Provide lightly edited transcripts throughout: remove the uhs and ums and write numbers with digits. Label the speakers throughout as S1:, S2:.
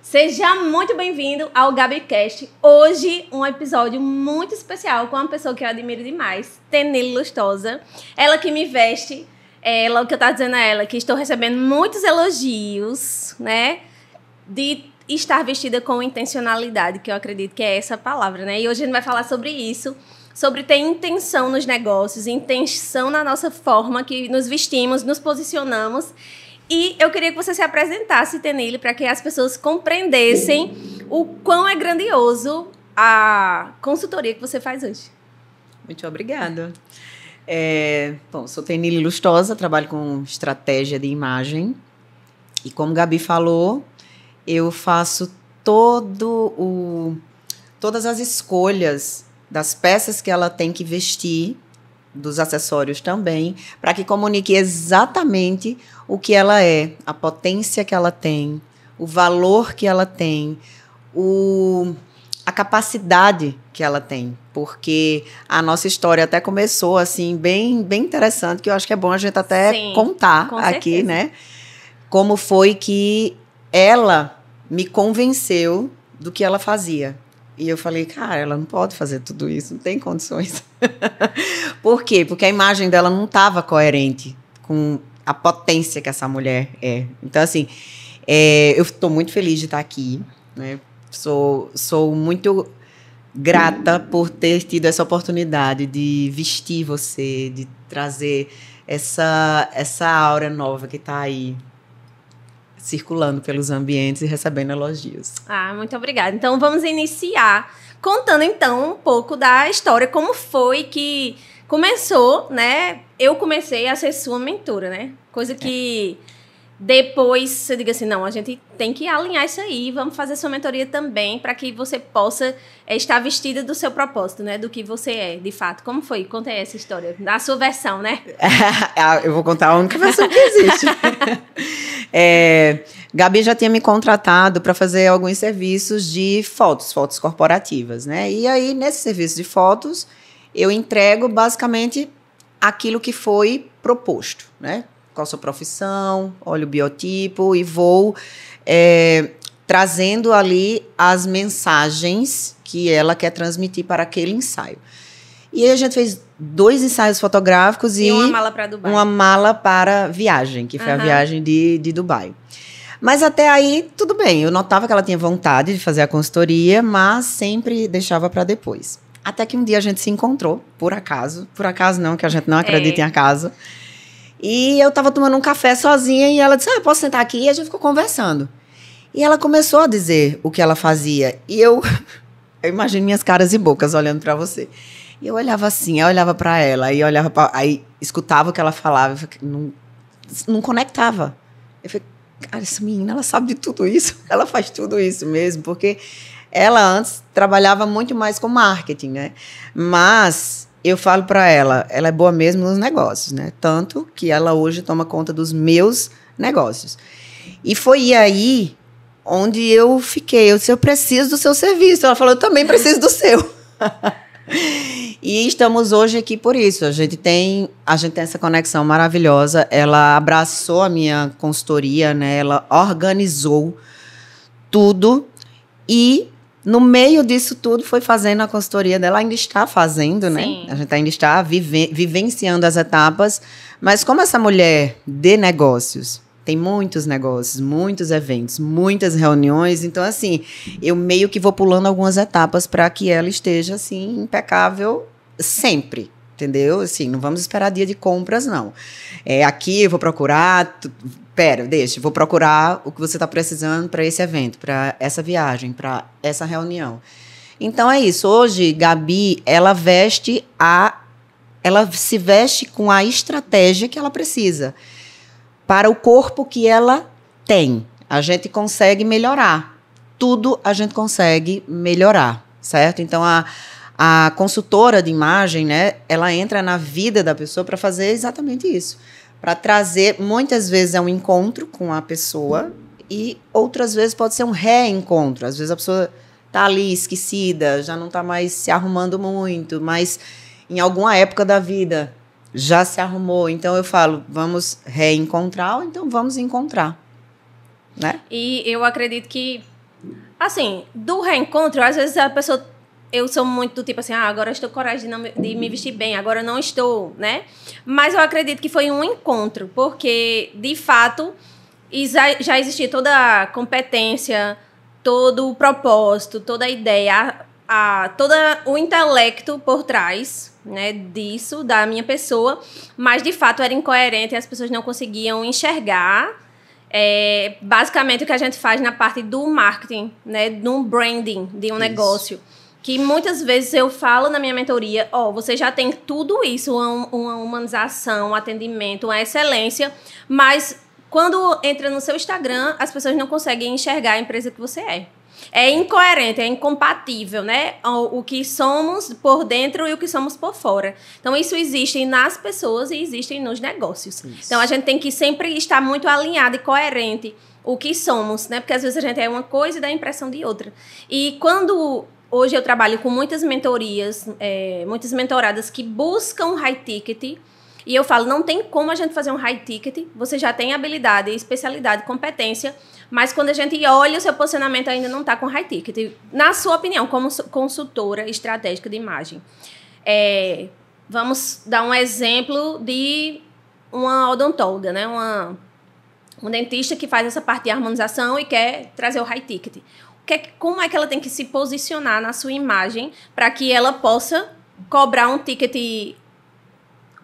S1: Seja muito bem-vindo ao GabiCast. Hoje, um episódio muito especial com uma pessoa que eu admiro demais, Tenille Lustosa. Ela que me veste, o que eu tava dizendo a ela, que estou recebendo muitos elogios, né? De estar vestida com intencionalidade, que eu acredito que é essa palavra, né? E hoje a gente vai falar sobre isso, sobre ter intenção nos negócios, intenção na nossa forma que nos vestimos, nos posicionamos. E eu queria que você se apresentasse, Tenille, para que as pessoas compreendessem o quão é grandioso a consultoria que você faz hoje.
S2: Muito obrigada. Sou Tenille Lustosa, trabalho com estratégia de imagem. E como Gabi falou, eu faço todas as escolhas das peças que ela tem que vestir, dos acessórios também, para que comunique exatamente o que ela é, a potência que ela tem, o valor que ela tem, a capacidade que ela tem. Porque a nossa história até começou assim, bem interessante, que eu acho que é bom a gente até contar aqui, né? Como foi que ela me convenceu do que ela fazia. E eu falei, cara, ela não pode fazer tudo isso, não tem condições. Por quê? Porque a imagem dela não estava coerente com a potência que essa mulher é. Então, assim, eu estou muito feliz de estar aqui, né? Sou muito grata por ter tido essa oportunidade de vestir você, de trazer essa aura nova que está aí, circulando pelos ambientes e recebendo elogios.
S1: Muito obrigada. Então, vamos iniciar contando, então, um pouco da história, como foi que começou, né? Eu comecei a ser sua mentora, né? Coisa que depois você diga assim, não, a gente tem que alinhar isso aí, vamos fazer sua mentoria também, para que você possa estar vestida do seu propósito, né? Do que você é, de fato. Como foi? Conta aí essa história, da sua versão, né?
S2: Eu vou contar a única versão que existe. Gabi já tinha me contratado para fazer alguns serviços de fotos corporativas, né? E aí, nesse serviço de fotos, eu entrego basicamente aquilo que foi proposto, né? Qual a sua profissão, olha o biotipo e vou trazendo ali as mensagens que ela quer transmitir para aquele ensaio. E aí a gente fez 2 ensaios fotográficos e
S1: uma mala para Dubai.
S2: Uma mala para viagem, que foi a viagem de Dubai. Mas até aí, tudo bem. Eu notava que ela tinha vontade de fazer a consultoria, mas sempre deixava para depois. Até que um dia a gente se encontrou, por acaso. Por acaso não, que a gente não acredita em acaso. E eu estava tomando um café sozinha e ela disse, posso sentar aqui? E a gente ficou conversando. E ela começou a dizer o que ela fazia. E eu imagino minhas caras e bocas olhando para você. E eu olhava assim, eu olhava para ela, aí escutava o que ela falava, não conectava. Eu falei, cara, essa menina, ela sabe de tudo isso, ela faz tudo isso mesmo, porque ela antes trabalhava muito mais com marketing, né? Mas eu falo para ela é boa mesmo nos negócios, né? Tanto que ela hoje toma conta dos meus negócios. E foi aí onde eu fiquei, eu disse, eu preciso do seu serviço. Ela falou, eu também preciso do seu. E estamos hoje aqui por isso. A gente tem essa conexão maravilhosa. Ela abraçou a minha consultoria, né? Ela organizou tudo e no meio disso tudo foi fazendo a consultoria dela, ainda está fazendo, né? A gente ainda está vivenciando as etapas, mas como essa mulher de negócios, tem muitos negócios, muitos eventos, muitas reuniões. Então, assim, eu meio que vou pulando algumas etapas para que ela esteja, assim, impecável sempre, entendeu? Assim, não vamos esperar dia de compras, não. Aqui eu vou procurar... vou procurar o que você está precisando para esse evento, para essa viagem, para essa reunião. Então, é isso. Hoje, Gabi, ela se veste com a estratégia que ela precisa para o corpo que ela tem. A gente consegue melhorar. Tudo a gente consegue melhorar, certo? Então, a consultora de imagem, né, ela entra na vida da pessoa para fazer exatamente isso. Para trazer, muitas vezes é um encontro com a pessoa e outras vezes pode ser um reencontro. Às vezes a pessoa está ali esquecida, já não está mais se arrumando muito, mas em alguma época da vida já se arrumou. Então eu falo, vamos reencontrar ou então vamos encontrar, né?
S1: E eu acredito que Assim, do reencontro, às vezes a pessoa... Eu sou muito do tipo assim, agora eu estou com coragem de me vestir bem, agora eu não estou, né? Mas eu acredito que foi um encontro, porque, de fato, já existia toda a competência, todo o propósito, toda a ideia, todo o intelecto por trás, né, disso, da minha pessoa, mas, de fato, era incoerente e as pessoas não conseguiam enxergar basicamente o que a gente faz na parte do marketing, né, no branding de um negócio. Que muitas vezes eu falo na minha mentoria, você já tem tudo isso, uma humanização, um atendimento, uma excelência, mas quando entra no seu Instagram, as pessoas não conseguem enxergar a empresa que você é. É incoerente, é incompatível, né? O que somos por dentro e o que somos por fora. Então, isso existe nas pessoas e existe nos negócios. Isso. Então, a gente tem que sempre estar muito alinhado e coerente o que somos, né? Porque às vezes a gente é uma coisa e dá a impressão de outra. E quando... Hoje eu trabalho com muitas mentorias, muitas mentoradas que buscam high ticket. E eu falo, não tem como a gente fazer um high ticket. Você já tem habilidade, especialidade, competência. Mas quando a gente olha, o seu posicionamento ainda não está com high ticket. Na sua opinião, como consultora estratégica de imagem. Vamos dar um exemplo de uma odontóloga, né? Um dentista que faz essa parte de harmonização e quer trazer o high ticket. Como é que ela tem que se posicionar na sua imagem para que ela possa cobrar um ticket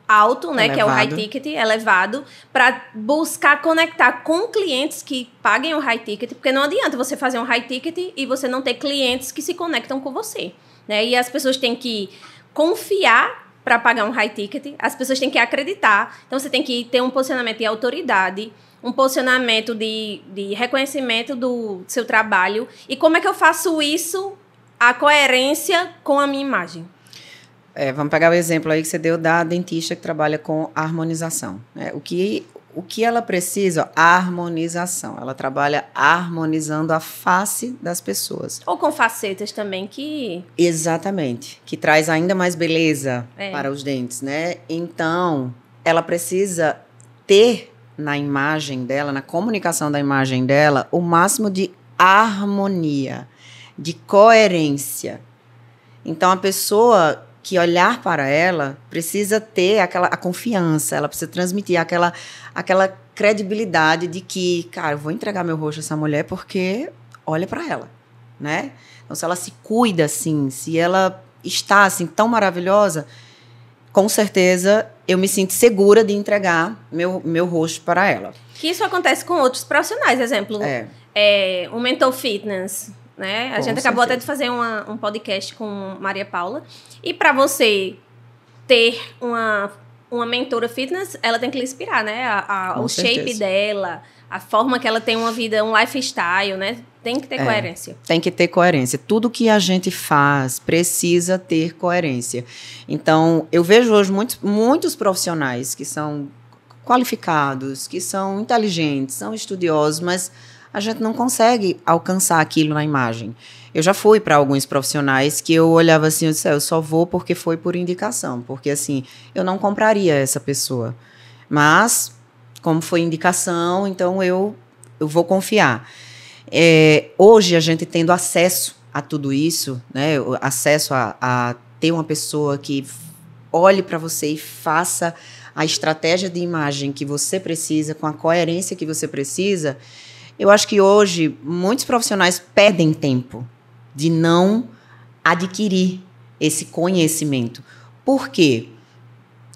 S1: alto, né, elevado, que é o high ticket, elevado, para buscar conectar com clientes que paguem o high ticket, porque não adianta você fazer um high ticket e você não ter clientes que se conectam com você, né? E as pessoas têm que confiar para pagar um high ticket, as pessoas têm que acreditar, então você tem que ter um posicionamento de autoridade, um posicionamento de reconhecimento do seu trabalho. E como é que eu faço isso, a coerência com a minha imagem?
S2: Vamos pegar o exemplo aí que você deu da dentista que trabalha com harmonização. O que ela precisa? Harmonização. Ela trabalha harmonizando a face das pessoas.
S1: Ou com facetas também que...
S2: Exatamente. Que traz ainda mais beleza para os dentes, né? Então, ela precisa ter na imagem dela, na comunicação da imagem dela, o máximo de harmonia, de coerência. Então, a pessoa que olhar para ela precisa ter a confiança, ela precisa transmitir aquela credibilidade de que, cara, eu vou entregar meu rosto a essa mulher porque olha para ela, né? Então, se ela se cuida assim, se ela está assim tão maravilhosa, com certeza eu me sinto segura de entregar meu rosto para ela.
S1: Que isso acontece com outros profissionais, exemplo, o Mental Fitness, né? A gente acabou até de fazer um podcast com Maria Paula. E para você ter uma mentora fitness, ela tem que lhe inspirar, né? O shape dela, a forma que ela tem uma vida, um lifestyle, né? Tem que ter coerência.
S2: Tem que ter coerência. Tudo que a gente faz precisa ter coerência. Então, eu vejo hoje muitos profissionais que são qualificados, que são inteligentes, são estudiosos, mas a gente não consegue alcançar aquilo na imagem. Eu já fui para alguns profissionais que eu olhava assim, eu disse, eu só vou porque foi por indicação, porque assim, eu não compraria essa pessoa. Mas, como foi indicação, então eu vou confiar. Hoje, a gente tendo acesso a tudo isso, né, acesso a ter uma pessoa que olhe para você e faça a estratégia de imagem que você precisa, com a coerência que você precisa, eu acho que hoje muitos profissionais perdem tempo de não adquirir esse conhecimento. Por quê?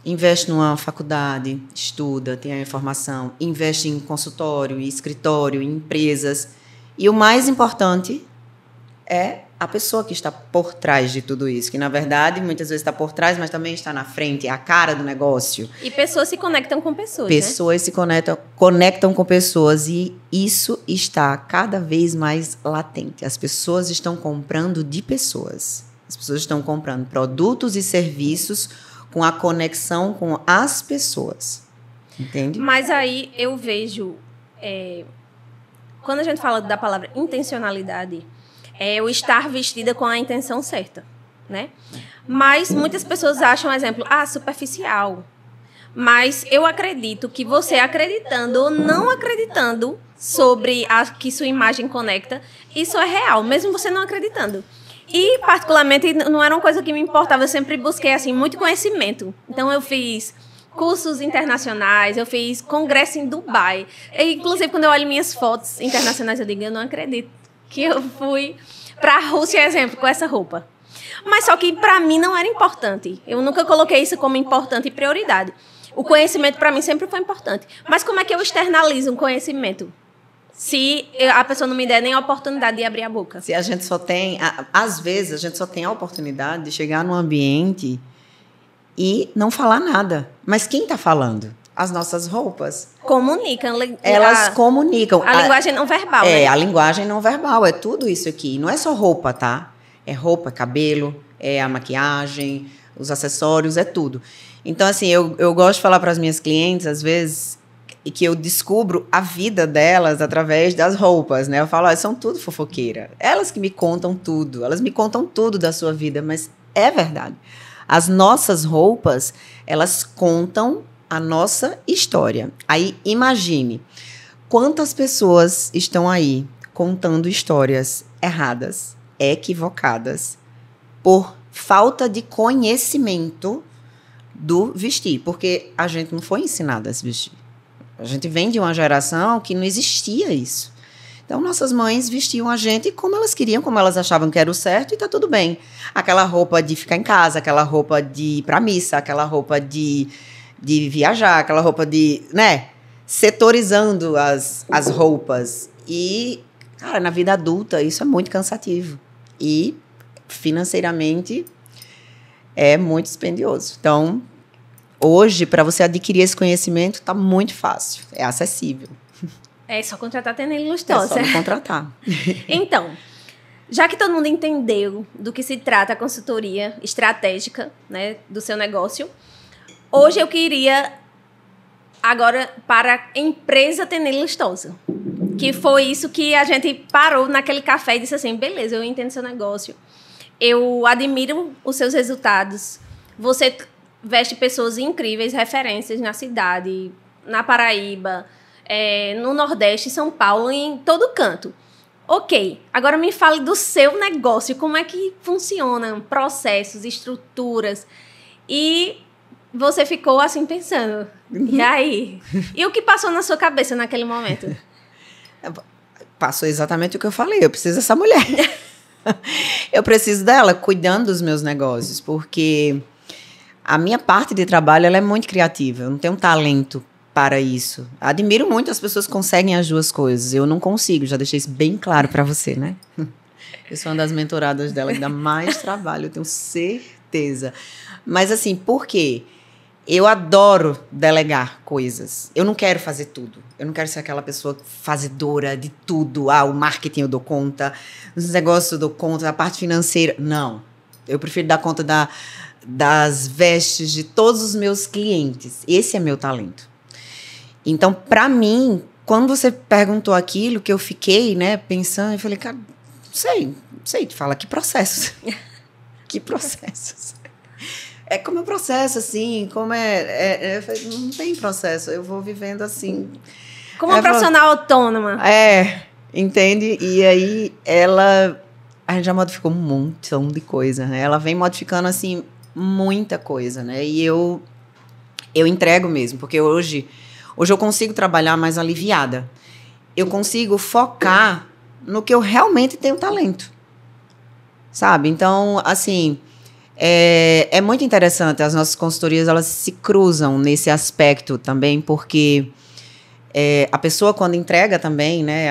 S2: Investe numa faculdade, estuda, tem a informação, investe em consultório, em escritório, em empresas. E o mais importante é a pessoa que está por trás de tudo isso, que, na verdade, muitas vezes está por trás, mas também está na frente, é a cara do negócio.
S1: E pessoas se conectam com pessoas,
S2: Pessoas se conectam com pessoas, e isso está cada vez mais latente. As pessoas estão comprando de pessoas. As pessoas estão comprando produtos e serviços com a conexão com as pessoas. Entende?
S1: Mas aí eu vejo... quando a gente fala da palavra intencionalidade, é o estar vestida com a intenção certa, né? Mas muitas pessoas acham, exemplo, superficial. Mas eu acredito que você acreditando ou não acreditando sobre que sua imagem conecta, isso é real, mesmo você não acreditando. E, particularmente, não era uma coisa que me importava. Eu sempre busquei, assim, muito conhecimento. Então, eu fiz cursos internacionais, eu fiz congresso em Dubai. E, inclusive, quando eu olho minhas fotos internacionais, eu digo, eu não acredito que eu fui para a Rússia, exemplo, com essa roupa. Mas só que, para mim, não era importante. Eu nunca coloquei isso como importante e prioridade. O conhecimento, para mim, sempre foi importante. Mas como é que eu externalizo um conhecimento? Se a pessoa não me der nem a oportunidade de abrir a boca.
S2: Se a gente só tem... Às vezes, a gente só tem a oportunidade de chegar num ambiente e não falar nada. Mas quem está falando? As nossas roupas.
S1: Comunicam.
S2: Elas comunicam.
S1: A linguagem não verbal, né?
S2: A linguagem não verbal. É tudo isso aqui. Não é só roupa, tá? É roupa, cabelo, é a maquiagem, os acessórios, é tudo. Então, assim, eu gosto de falar para as minhas clientes, às vezes... E que eu descubro a vida delas através das roupas, né? Eu falo, são tudo fofoqueira. Elas que me contam tudo. Elas me contam tudo da sua vida, mas é verdade. As nossas roupas, elas contam a nossa história. Aí, imagine quantas pessoas estão aí contando histórias erradas, equivocadas, por falta de conhecimento do vestir. Porque a gente não foi ensinada a se vestir. A gente vem de uma geração que não existia isso. Então, nossas mães vestiam a gente como elas queriam, como elas achavam que era o certo, e tá tudo bem. Aquela roupa de ficar em casa, aquela roupa de ir pra missa, aquela roupa de viajar, aquela roupa de... né? Setorizando as roupas. E, cara, na vida adulta, isso é muito cansativo. E, financeiramente, é muito dispendioso. Então... Hoje, para você adquirir esse conhecimento, está muito fácil. É acessível.
S1: É só contratar a Tenelle Lustosa.
S2: É só contratar.
S1: Então, já que todo mundo entendeu do que se trata a consultoria estratégica, né, do seu negócio, hoje eu queria agora para a empresa Tenelle Lustosa. Que foi isso que a gente parou naquele café e disse assim, beleza, eu entendo seu negócio. Eu admiro os seus resultados. Você... veste pessoas incríveis, referências na cidade, na Paraíba, no Nordeste, São Paulo, em todo canto. Ok, agora me fale do seu negócio, como é que funcionam processos, estruturas. E você ficou assim pensando, e aí? E o que passou na sua cabeça naquele momento?
S2: Passou exatamente o que eu falei, eu preciso dessa mulher. Eu preciso dela cuidando dos meus negócios, porque... A minha parte de trabalho ela é muito criativa, eu não tenho talento para isso. Admiro muito as pessoas que conseguem as duas coisas, eu não consigo, já deixei isso bem claro para você, né? Eu sou uma das mentoradas dela que dá mais trabalho, eu tenho certeza. Mas assim, por quê? Eu adoro delegar coisas, eu não quero fazer tudo, eu não quero ser aquela pessoa fazedora de tudo, o marketing eu dou conta, os negócios eu dou conta, a parte financeira, não. Eu prefiro dar conta das vestes de todos os meus clientes. Esse é meu talento. Então, para mim, quando você perguntou aquilo que eu fiquei, né, pensando, eu falei, cara, não sei te falar, que processos? Que processos? É como é processo, assim, como eu falei, não tem processo, eu vou vivendo assim.
S1: Como uma profissional autônoma.
S2: Entende? E aí, a gente já modificou um montão de coisa, né? Ela vem modificando, assim, muita coisa, né? E eu entrego mesmo, porque hoje eu consigo trabalhar mais aliviada. Eu consigo focar no que eu realmente tenho talento, sabe? Então, assim, é muito interessante. As nossas consultorias, elas se cruzam nesse aspecto também, porque a pessoa, quando entrega também, né,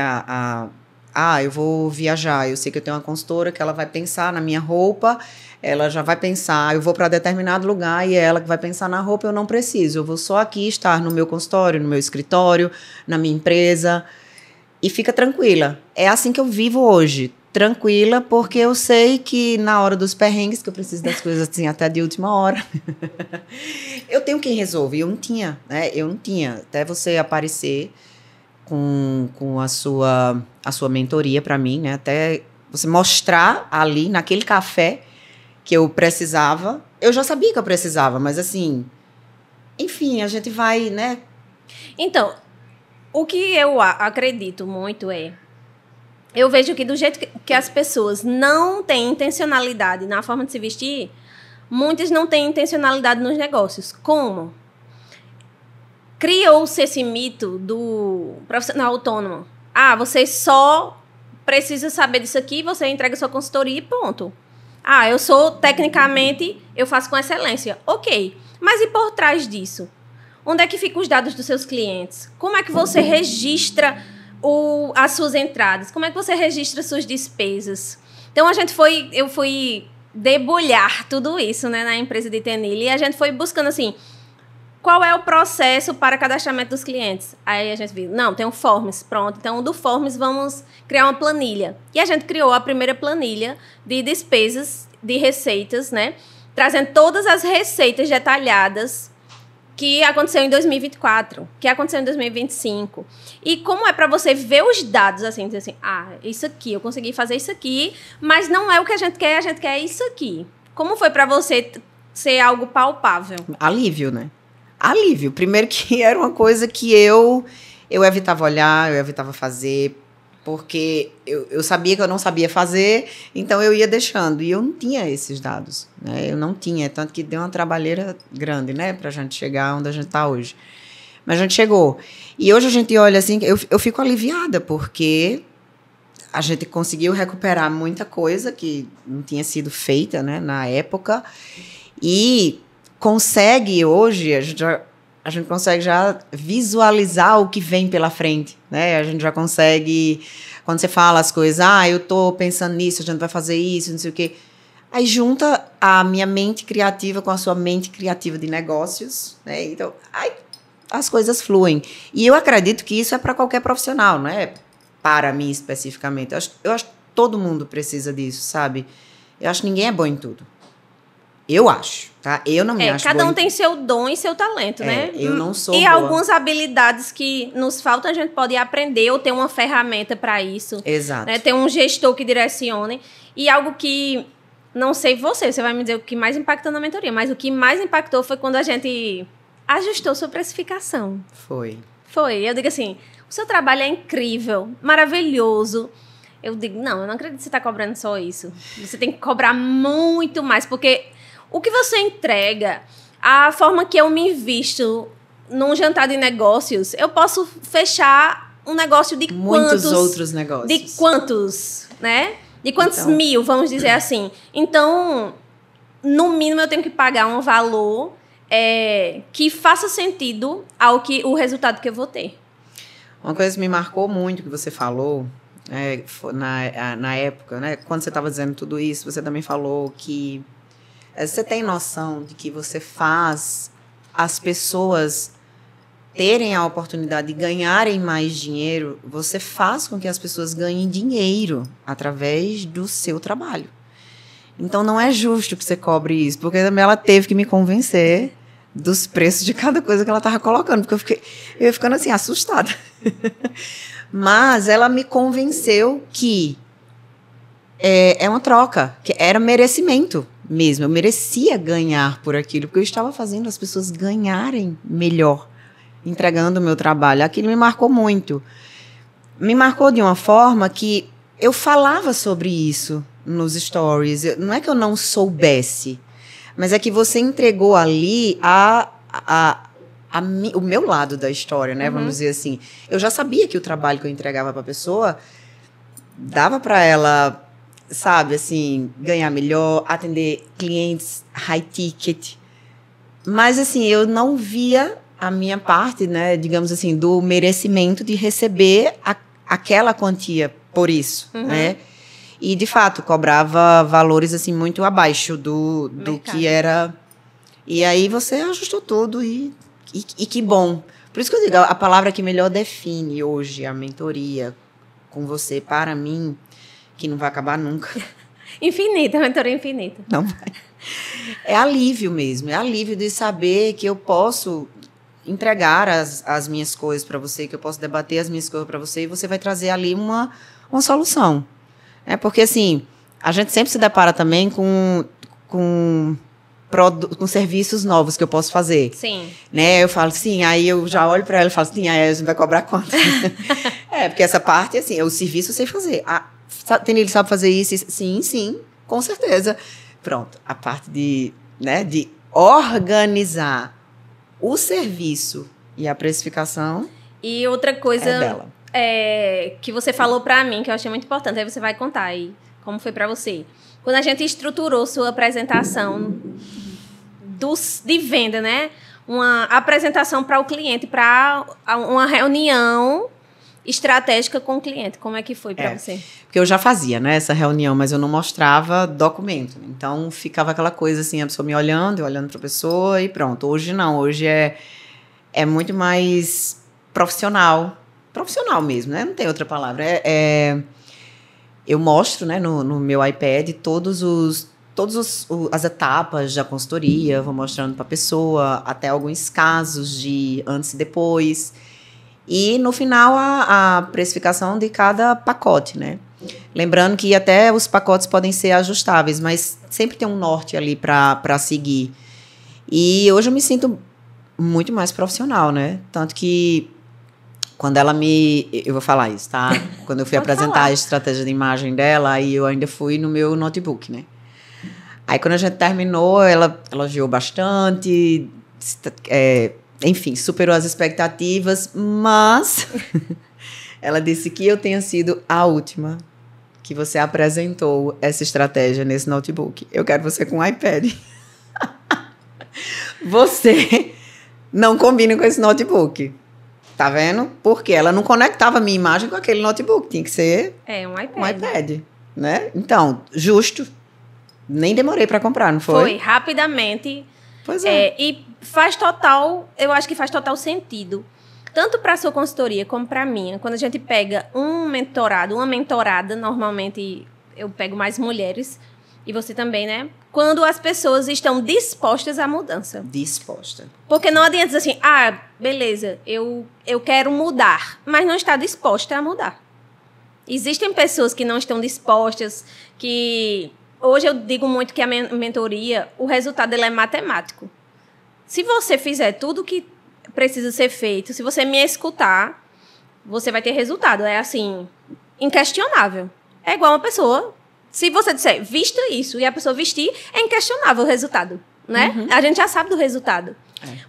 S2: eu vou viajar, eu sei que eu tenho uma consultora que ela vai pensar na minha roupa, ela já vai pensar, eu vou para determinado lugar e é ela que vai pensar na roupa, eu não preciso, eu vou só aqui estar no meu consultório, no meu escritório, na minha empresa, e fica tranquila. É assim que eu vivo hoje, tranquila, porque eu sei que na hora dos perrengues, que eu preciso das coisas assim até de última hora, eu tenho quem resolve. Eu não tinha, né? Eu não tinha. Até você aparecer com a sua mentoria para mim, né? Até você mostrar ali, naquele café, que eu precisava. Eu já sabia que eu precisava, mas assim, enfim, a gente vai, né?
S1: Então, o que eu acredito muito eu vejo que do jeito que as pessoas não têm intencionalidade na forma de se vestir, muitas não têm intencionalidade nos negócios. Como? Criou-se esse mito do profissional autônomo. Ah, você só precisa saber disso aqui, você entrega sua consultoria e ponto. Ah, eu sou, tecnicamente, eu faço com excelência. Ok, mas e por trás disso? Onde é que ficam os dados dos seus clientes? Como é que você registra as suas entradas? Como é que você registra suas despesas? Então, eu fui debulhar tudo isso, né, na empresa de Tenille, e a gente foi buscando, assim, qual é o processo para cadastramento dos clientes? Aí a gente viu, não, tem um Forms, pronto. Então, do Forms, vamos criar uma planilha. E a gente criou a primeira planilha de despesas, de receitas, né, trazendo todas as receitas detalhadas que aconteceu em 2024, que aconteceu em 2025. E como é para você ver os dados, assim, dizer assim, isso aqui, eu consegui fazer isso aqui, mas não é o que a gente quer isso aqui. Como foi para você ser algo palpável?
S2: Alívio, né? Alívio. Primeiro que era uma coisa que eu evitava olhar, eu evitava fazer, porque eu sabia que eu não sabia fazer, então eu ia deixando. E eu não tinha esses dados, né? Eu não tinha, tanto que deu uma trabalheira grande, né? Pra gente chegar onde a gente tá hoje. Mas a gente chegou. E hoje a gente olha assim, eu fico aliviada, porque a gente conseguiu recuperar muita coisa que não tinha sido feita, né, na época. E consegue hoje, a gente consegue já visualizar o que vem pela frente, né? A gente já consegue, quando você fala as coisas, eu tô pensando nisso, a gente vai fazer isso, não sei o quê. Aí junta a minha mente criativa com a sua mente criativa de negócios, né? Então, as coisas fluem. E eu acredito que isso é para qualquer profissional, não é para mim especificamente. Eu acho que todo mundo precisa disso, sabe? Eu acho que ninguém é bom em tudo. Eu acho, tá? Eu não me acho
S1: cada
S2: boa
S1: um tem seu dom e seu talento, né?
S2: Eu não sou
S1: E
S2: boa.
S1: algumas habilidades que nos faltam, a gente pode aprender ou ter uma ferramenta para isso.
S2: Exato.
S1: Né? Ter um gestor que direcione. E algo que, não sei você vai me dizer o que mais impactou na mentoria, mas o que mais impactou foi quando a gente ajustou sua precificação.
S2: Foi.
S1: Eu digo assim, o seu trabalho é incrível, maravilhoso. Eu digo, não, eu não acredito que você está cobrando só isso. Você tem que cobrar muito mais, porque o que você entrega, a forma que eu me visto num jantar de negócios, eu posso fechar um negócio de
S2: muitos outros negócios.
S1: De quantos, né? De quantos mil, vamos dizer assim. Então, no mínimo, eu tenho que pagar um valor que faça sentido o resultado que eu vou ter.
S2: Uma coisa que me marcou muito que você falou, na época, né? Quando você estava dizendo tudo isso, você também falou que você tem noção de que você faz as pessoas terem a oportunidade de ganharem mais dinheiro, você faz com que as pessoas ganhem dinheiro através do seu trabalho. Então, não é justo que você cobre isso, porque também ela teve que me convencer dos preços de cada coisa que ela estava colocando, porque eu ia ficando assim, assustada. Mas ela me convenceu que é uma troca, que era merecimento mesmo. Eu merecia ganhar por aquilo, porque eu estava fazendo as pessoas ganharem melhor, entregando o meu trabalho. Aquilo me marcou muito. Me marcou de uma forma que eu falava sobre isso nos stories. Não é que eu não soubesse, mas é que você entregou ali o meu lado da história, né? Vamos dizer assim. Eu já sabia que o trabalho que eu entregava para a pessoa dava para ela, sabe, assim, ganhar melhor, atender clientes high ticket. Mas, assim, eu não via a minha parte, né, digamos assim, do merecimento de receber aquela quantia por isso, né? E, de fato, cobrava valores, assim, muito abaixo do que era. E aí você ajustou tudo e que bom. Por isso que eu digo, a palavra que melhor define hoje a mentoria com você, para mim, que não vai acabar nunca.
S1: Infinita, mentoria infinita.
S2: Não vai. É alívio mesmo, é alívio de saber que eu posso entregar as minhas coisas para você, que eu posso debater as minhas coisas para você, e você vai trazer ali uma solução. Porque, assim, a gente sempre se depara também com com serviços novos que eu posso fazer.
S1: Sim.
S2: Né? Eu falo, sim, aí eu já olho para ela e falo, sim, aí a gente vai cobrar quanto? Porque essa parte, assim, o serviço eu sei fazer. Ele sabe fazer isso? Sim, com certeza. Pronto, a parte de organizar o serviço e a precificação
S1: e outra coisa
S2: é dela.
S1: Que você falou para mim, que eu achei muito importante, aí você vai contar aí como foi para você. Quando a gente estruturou sua apresentação de venda, né? Uma apresentação para o cliente, para uma reunião estratégica com o cliente. Como é que foi para você?
S2: Porque eu já fazia, né, essa reunião, mas eu não mostrava documento. Então, ficava aquela coisa assim, a pessoa me olhando, eu olhando para a pessoa e pronto. Hoje não, hoje é muito mais profissional. Profissional mesmo, né? Não tem outra palavra. Eu mostro, né, no meu iPad todas as etapas da consultoria, vou mostrando para a pessoa, até alguns casos de antes e depois. E, no final, a precificação de cada pacote, né? Lembrando que até os pacotes podem ser ajustáveis, mas sempre tem um norte ali para seguir. E hoje eu me sinto muito mais profissional, né? Tanto que quando eu vou falar isso, tá? Quando eu fui apresentar a estratégia de imagem dela, aí eu ainda fui no meu notebook, né? Aí quando a gente terminou, ela elogiou bastante, enfim, superou as expectativas, mas ela disse que eu tenha sido a última que você apresentou essa estratégia nesse notebook. Eu quero você com um iPad. Você não combina com esse notebook. Tá vendo? Porque ela não conectava a minha imagem com aquele notebook. Tinha que ser
S1: um iPad.
S2: Um iPad, né? Então, justo. Nem demorei para comprar, não foi?
S1: Foi, rapidamente.
S2: Pois é.
S1: E eu acho que faz total sentido. Tanto para a sua consultoria como para a minha. Quando a gente pega um mentorado, uma mentorada, normalmente eu pego mais mulheres. E você também, né? Quando as pessoas estão dispostas à mudança.
S2: Disposta.
S1: Porque não adianta dizer assim, beleza, eu quero mudar, mas não está disposta a mudar. Existem pessoas que não estão dispostas, que... Hoje eu digo muito que a mentoria, o resultado dela é matemático. Se você fizer tudo o que precisa ser feito, se você me escutar, você vai ter resultado. É assim, inquestionável. É igual uma pessoa... Se você disser, vista isso, e a pessoa vestir, é inquestionável o resultado, né? Uhum. A gente já sabe do resultado.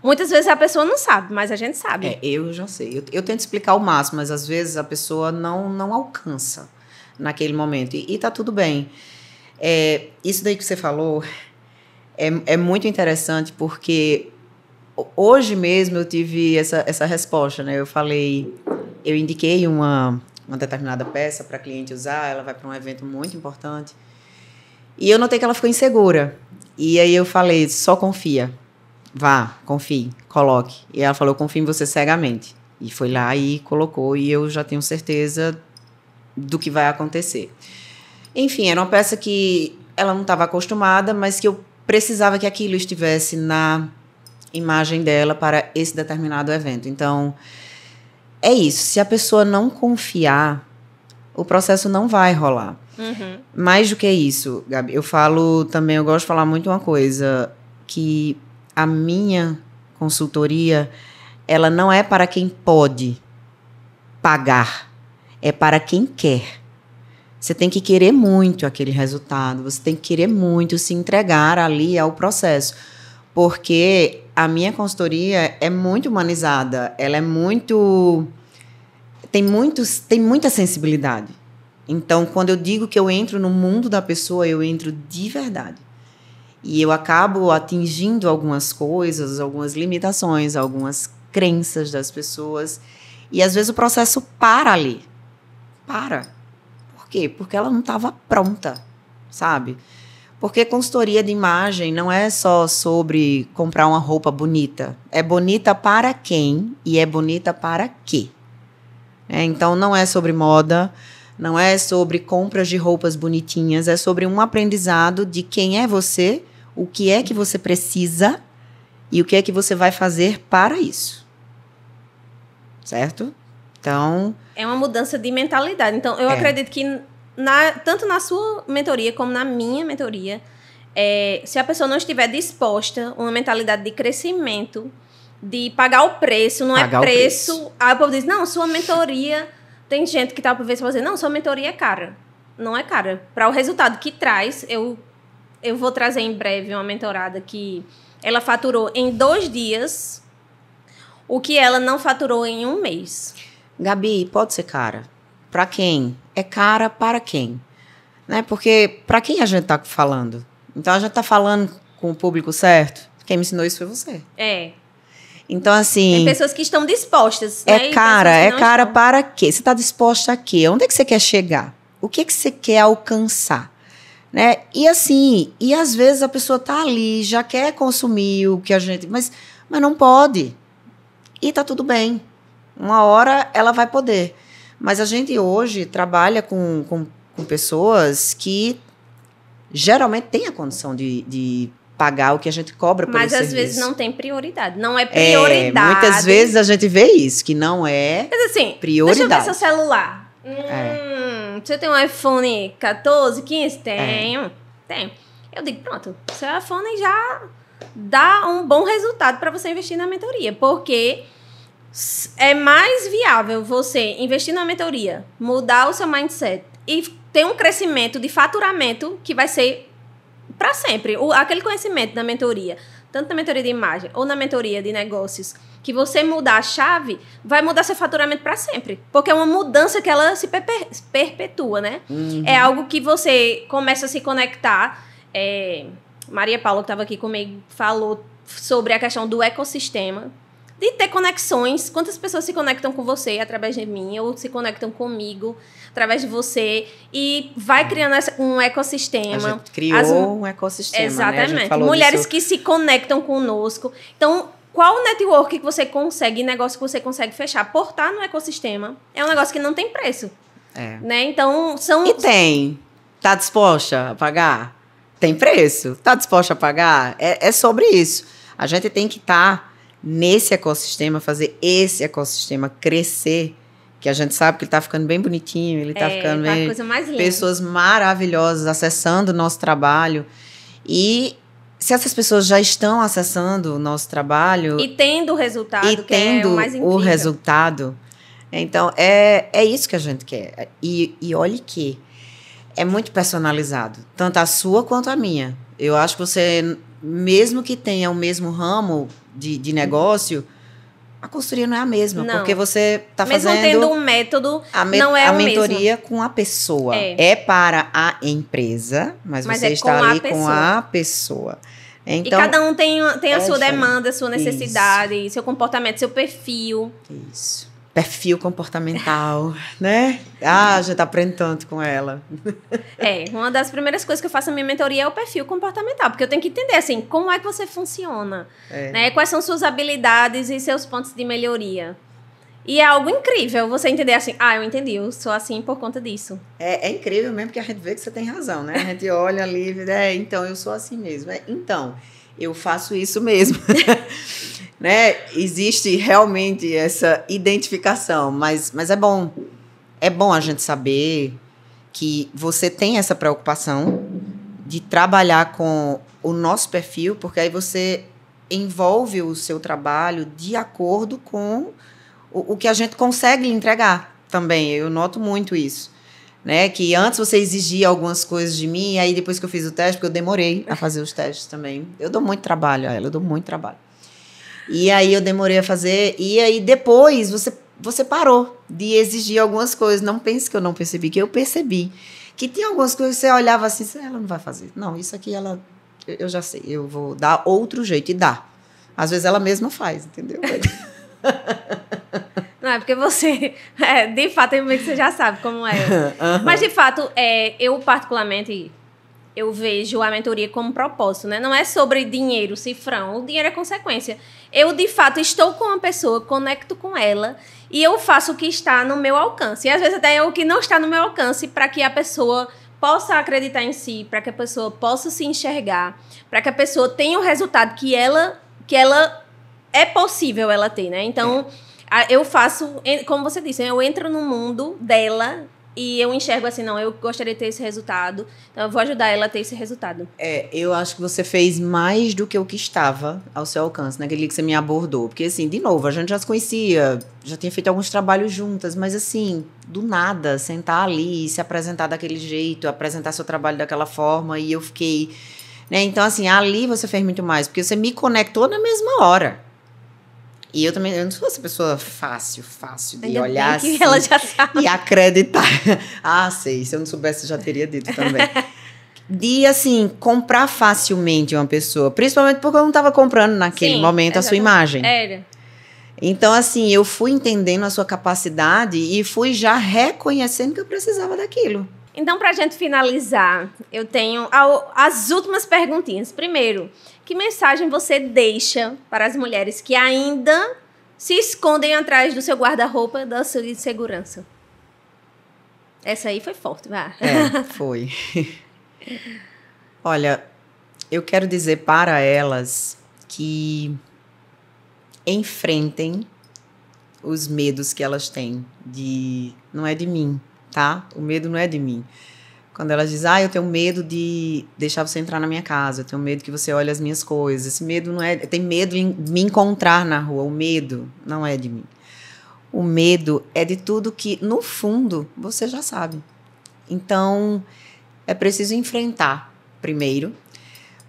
S1: Muitas vezes a pessoa não sabe, mas a gente sabe.
S2: Eu já sei. Eu tento explicar o máximo, mas às vezes a pessoa não alcança naquele momento. E tá tudo bem. Isso daí que você falou é muito interessante, porque hoje mesmo eu tive essa resposta, né? Eu indiquei uma determinada peça para a cliente usar, ela vai para um evento muito importante. E eu notei que ela ficou insegura. E aí eu falei, só confia. Vá, confie, coloque. E ela falou, eu confio em você cegamente. E foi lá e colocou, e eu já tenho certeza do que vai acontecer. Enfim, era uma peça que ela não estava acostumada, mas que eu precisava que aquilo estivesse na imagem dela para esse determinado evento. Então... é isso, se a pessoa não confiar, o processo não vai rolar.
S1: Uhum.
S2: Mais do que isso, Gabi, eu gosto de falar muito uma coisa, que a minha consultoria, ela não é para quem pode pagar, é para quem quer. Você tem que querer muito aquele resultado, você tem que querer muito se entregar ali ao processo, porque a minha consultoria é muito humanizada, ela é muito... Tem muita sensibilidade. Então, quando eu digo que eu entro no mundo da pessoa, eu entro de verdade. E eu acabo atingindo algumas coisas, algumas limitações, algumas crenças das pessoas. E, às vezes, o processo para ali. Para. Por quê? Porque ela não estava pronta, sabe? Porque consultoria de imagem não é só sobre comprar uma roupa bonita. É bonita para quem e é bonita para quê? Então, não é sobre moda, não é sobre compras de roupas bonitinhas, é sobre um aprendizado de quem é você, o que é que você precisa e o que é que você vai fazer para isso. Certo? Então...
S1: é uma mudança de mentalidade. Então, eu acredito que tanto na sua mentoria como na minha mentoria, se a pessoa não estiver disposta, uma mentalidade de crescimento, de pagar o preço, não
S2: Pagar
S1: é
S2: o
S1: preço.
S2: preço.
S1: Aí o povo diz, não, sua mentoria... Tem gente que tá por vezes fazer, não, sua mentoria é cara. Não é cara. Para o resultado que traz, eu vou trazer em breve uma mentorada que ela faturou em 2 dias o que ela não faturou em 1 mês.
S2: Gabi, pode ser cara. Para quem? É cara para quem? Né? Porque para quem a gente tá falando? Então, a gente tá falando com o público certo? Quem me ensinou isso foi você. Então, assim...
S1: Tem pessoas que estão dispostas.
S2: É
S1: né?
S2: cara para quê? Você está disposta a quê? Onde é que você quer chegar? O que que você quer alcançar? Né? E assim, e às vezes a pessoa tá ali, já quer consumir o que a gente... Mas não pode. E tá tudo bem. Uma hora ela vai poder. Mas a gente hoje trabalha com pessoas que geralmente têm a condição de pagar o que a gente cobra pelo
S1: Mas
S2: serviço.
S1: às vezes não tem prioridade. Não é prioridade.
S2: Muitas vezes a gente vê isso, que não é
S1: Mas assim,
S2: prioridade.
S1: deixa eu ver seu celular. Você tem um iPhone 14, 15? Tenho. Eu digo, pronto, seu iPhone já dá um bom resultado para você investir na mentoria. Porque é mais viável você investir na mentoria, mudar o seu mindset e ter um crescimento de faturamento que vai ser para sempre. Aquele conhecimento da mentoria, tanto na mentoria de imagem ou na mentoria de negócios, que você mudar a chave, vai mudar seu faturamento para sempre. Porque é uma mudança que ela se perpetua, né?
S2: Uhum.
S1: É algo que você começa a se conectar. Maria Paula, que estava aqui comigo, falou sobre a questão do ecossistema, de ter conexões. Quantas pessoas se conectam com você através de mim, ou se conectam comigo através de você, e vai criando um ecossistema.
S2: A gente criou um ecossistema,
S1: exatamente.
S2: Né? A gente falou
S1: mulheres
S2: disso.
S1: que se conectam conosco. Então, qual network que você consegue, negócio que você consegue fechar, portar no ecossistema, é um negócio que não tem preço. Né? Então, são...
S2: E tem. Tá disposta a pagar? Tem preço? Tá disposta a pagar? É sobre isso. A gente tem que estar nesse ecossistema, fazer esse ecossistema crescer, que a gente sabe que ele tá ficando bem bonitinho, ele tá ficando bem...
S1: coisa mais linda.
S2: Pessoas maravilhosas acessando o nosso trabalho. E se essas pessoas já estão acessando o nosso trabalho...
S1: E tendo o resultado,
S2: e
S1: que é o mais incrível.
S2: O resultado. Então, é isso que a gente quer. E olhe que é muito personalizado, tanto a sua quanto a minha. Eu acho que você, mesmo que tenha o mesmo ramo de negócio, a consultoria não é a mesma,
S1: não.
S2: Porque você está fazendo...
S1: Mesmo tendo um método, não é
S2: a
S1: o
S2: mentoria
S1: mesmo.
S2: com a pessoa. É para a empresa, mas você está ali com a pessoa. Então,
S1: e cada um tem a sua
S2: diferente.
S1: demanda, a sua necessidade, seu comportamento, seu perfil.
S2: Isso. Perfil comportamental, né? A gente aprende tanto com ela.
S1: Uma das primeiras coisas que eu faço na minha mentoria é o perfil comportamental, porque eu tenho que entender, assim, como é que você funciona, né? Quais são suas habilidades e seus pontos de melhoria. E é algo incrível você entender assim, eu entendi, eu sou assim por conta disso.
S2: É incrível mesmo, porque a gente vê que você tem razão, né? A gente olha ali, então, eu sou assim mesmo. Então, eu faço isso mesmo. Né? Existe realmente essa identificação, mas é bom. É bom a gente saber que você tem essa preocupação de trabalhar com o nosso perfil, porque aí você envolve o seu trabalho de acordo com o que a gente consegue lhe entregar também. Eu noto muito isso. Né? Que antes você exigia algumas coisas de mim, e aí depois que eu fiz o teste, porque eu demorei a fazer os testes também. Eu dou muito trabalho a ela, eu dou muito trabalho. E aí eu demorei a fazer, e aí depois você parou de exigir algumas coisas. Não pense que eu não percebi, que eu percebi. Que tinha algumas coisas que você olhava assim, ela não vai fazer. Não, isso aqui eu já sei, eu vou dar outro jeito, e dá. Às vezes ela mesma faz, entendeu?
S1: Não, é porque você, de fato, que você já sabe como é. Mas, de fato, eu particularmente... Eu vejo a mentoria como propósito, né? Não é sobre dinheiro, cifrão. O dinheiro é consequência. Eu, de fato, estou com uma pessoa, conecto com ela e eu faço o que está no meu alcance. E, às vezes, até o que não está no meu alcance para que a pessoa possa acreditar em si, para que a pessoa possa se enxergar, para que a pessoa tenha o resultado que ela é possível ela ter, né? Então, eu faço, como você disse, eu entro no mundo dela e eu enxergo assim, não, eu gostaria de ter esse resultado, então eu vou ajudar ela a ter esse resultado.
S2: Eu acho que você fez mais do que o que estava ao seu alcance, naquele que você me abordou. Porque, assim, de novo, a gente já se conhecia, já tinha feito alguns trabalhos juntas, mas, assim, do nada, sentar ali, se apresentar daquele jeito, apresentar seu trabalho daquela forma, e eu fiquei... Né? Então, assim, ali você fez muito mais, porque você me conectou na mesma hora. E eu também, eu não sou essa pessoa fácil de
S1: Ainda
S2: olhar
S1: bem que
S2: assim
S1: ela já sabe.
S2: e acreditar. Sei, se eu não soubesse, eu já teria dito também. De, assim, comprar facilmente uma pessoa, principalmente porque eu não estava comprando naquele momento a sua imagem.
S1: Era.
S2: Então, assim, eu fui entendendo a sua capacidade e fui já reconhecendo que eu precisava daquilo.
S1: Então, para a gente finalizar, eu tenho as últimas perguntinhas. Primeiro, que mensagem você deixa para as mulheres que ainda se escondem atrás do seu guarda-roupa, da sua insegurança? Essa aí foi forte, vai.
S2: Foi. Olha, eu quero dizer para elas que enfrentem os medos que elas têm. Não é de mim, tá? O medo não é de mim. Quando elas dizem, eu tenho medo de deixar você entrar na minha casa, eu tenho medo que você olhe as minhas coisas. Esse medo não é... Eu tenho medo de me encontrar na rua. O medo não é de mim. O medo é de tudo que, no fundo, você já sabe. Então, é preciso enfrentar primeiro,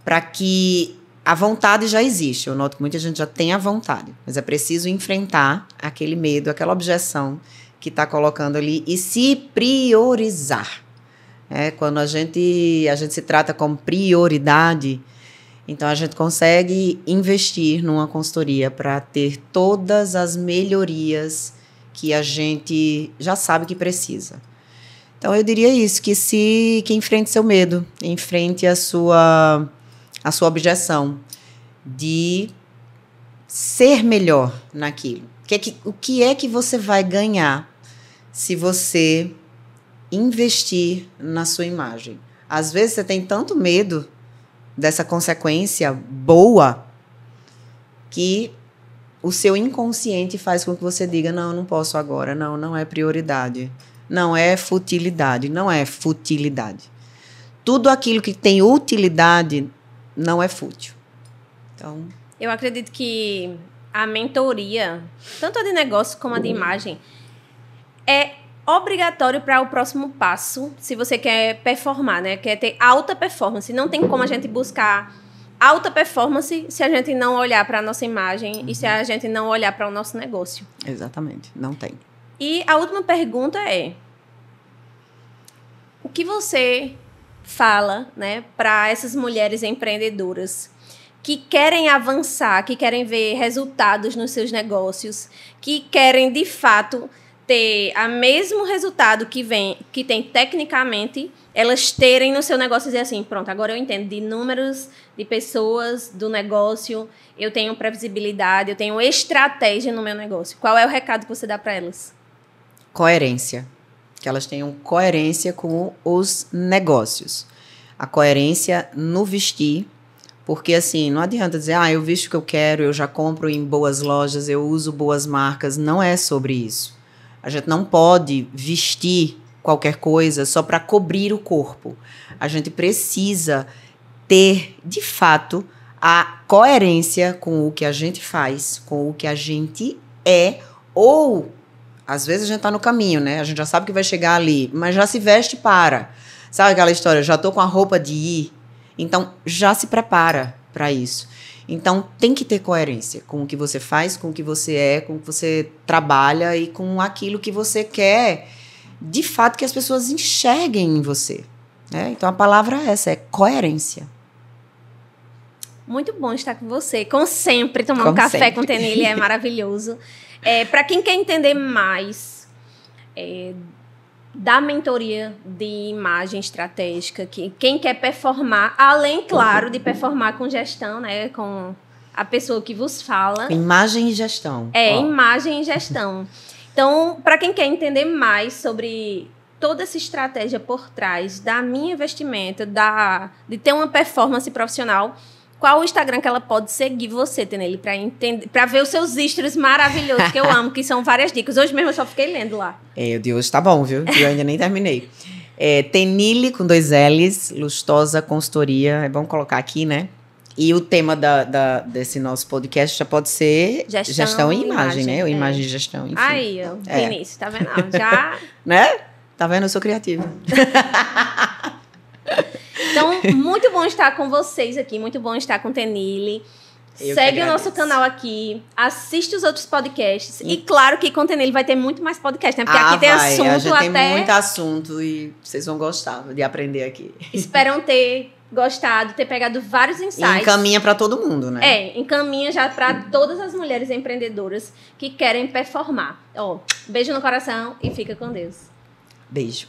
S2: para que a vontade já existe. Eu noto que muita gente já tem a vontade, mas é preciso enfrentar aquele medo, aquela objeção que está colocando ali e se priorizar. Quando a gente se trata como prioridade, então a gente consegue investir numa consultoria para ter todas as melhorias que a gente já sabe que precisa. Então eu diria isso, que enfrente seu medo, enfrente a sua objeção de ser melhor naquilo. O que é que você vai ganhar se você investir na sua imagem? Às vezes você tem tanto medo dessa consequência boa que o seu inconsciente faz com que você diga, não, eu não posso agora, não é prioridade, não é futilidade, não é futilidade. Tudo aquilo que tem utilidade não é fútil. Então,
S1: eu acredito que a mentoria, tanto a de negócio como a de imagem, é obrigatório para o próximo passo, se você quer performar, né? Quer ter alta performance. Não tem como a gente buscar alta performance se a gente não olhar para a nossa imagem e se a gente não olhar para o nosso negócio.
S2: Exatamente, não tem.
S1: E a última pergunta é: o que você fala, né, para essas mulheres empreendedoras que querem avançar, que querem ver resultados nos seus negócios, que querem, de fato, ter o mesmo resultado que tem tecnicamente, elas terem no seu negócio e dizer assim, pronto, agora eu entendo de números, de pessoas, do negócio, eu tenho previsibilidade, eu tenho estratégia no meu negócio. Qual é o recado que você dá para elas?
S2: Coerência. Que elas tenham coerência com os negócios. A coerência no vestir, porque assim, não adianta dizer, eu visto o que eu quero, eu já compro em boas lojas, eu uso boas marcas. Não é sobre isso. A gente não pode vestir qualquer coisa só para cobrir o corpo. A gente precisa ter, de fato, a coerência com o que a gente faz, com o que a gente é, ou, às vezes, a gente está no caminho, né? A gente já sabe que vai chegar ali, mas já se veste para. Sabe aquela história? Já estou com a roupa de ir. Então, já se prepara para isso. Então, tem que ter coerência com o que você faz, com o que você é, com o que você trabalha e com aquilo que você quer, de fato, que as pessoas enxerguem em você. Né? Então, a palavra é essa, é coerência.
S1: Muito bom estar com você. Como sempre, tomar um café com Tenille é maravilhoso. Para quem quer entender mais da mentoria de imagem estratégica, quem quer performar, além, claro, de performar com gestão, né, com a pessoa que vos fala.
S2: Imagem e gestão.
S1: Imagem e gestão. Então, para quem quer entender mais sobre toda essa estratégia por trás da minha investimento, de ter uma performance profissional, Qual o Instagram que ela pode seguir você, Tenille, pra ver os seus stories maravilhosos, que eu amo, que são várias dicas. Hoje mesmo eu só fiquei lendo lá.
S2: O de hoje tá bom, viu? Eu ainda nem terminei. Tenille, com 2 L's, Lustosa Consultoria. É bom colocar aqui, né? E o tema desse nosso podcast já pode ser gestão e imagem, né? Ou imagem e gestão, enfim.
S1: Aí, ó, Vinícius, tá vendo? Já...
S2: Né? Tá vendo? Eu sou criativa.
S1: Então, muito bom estar com vocês aqui, muito bom estar com Tenille. Segue o nosso canal aqui, assiste os outros podcasts. E claro que com Tenille vai ter muito mais podcast, né? Porque aqui tem assunto
S2: a gente
S1: até...
S2: tem muito assunto e vocês vão gostar de aprender aqui.
S1: Esperam ter gostado, ter pegado vários insights.
S2: E encaminha para todo mundo, né?
S1: Encaminha já para todas as mulheres empreendedoras que querem performar. Ó, beijo no coração e fica com Deus.
S2: Beijo.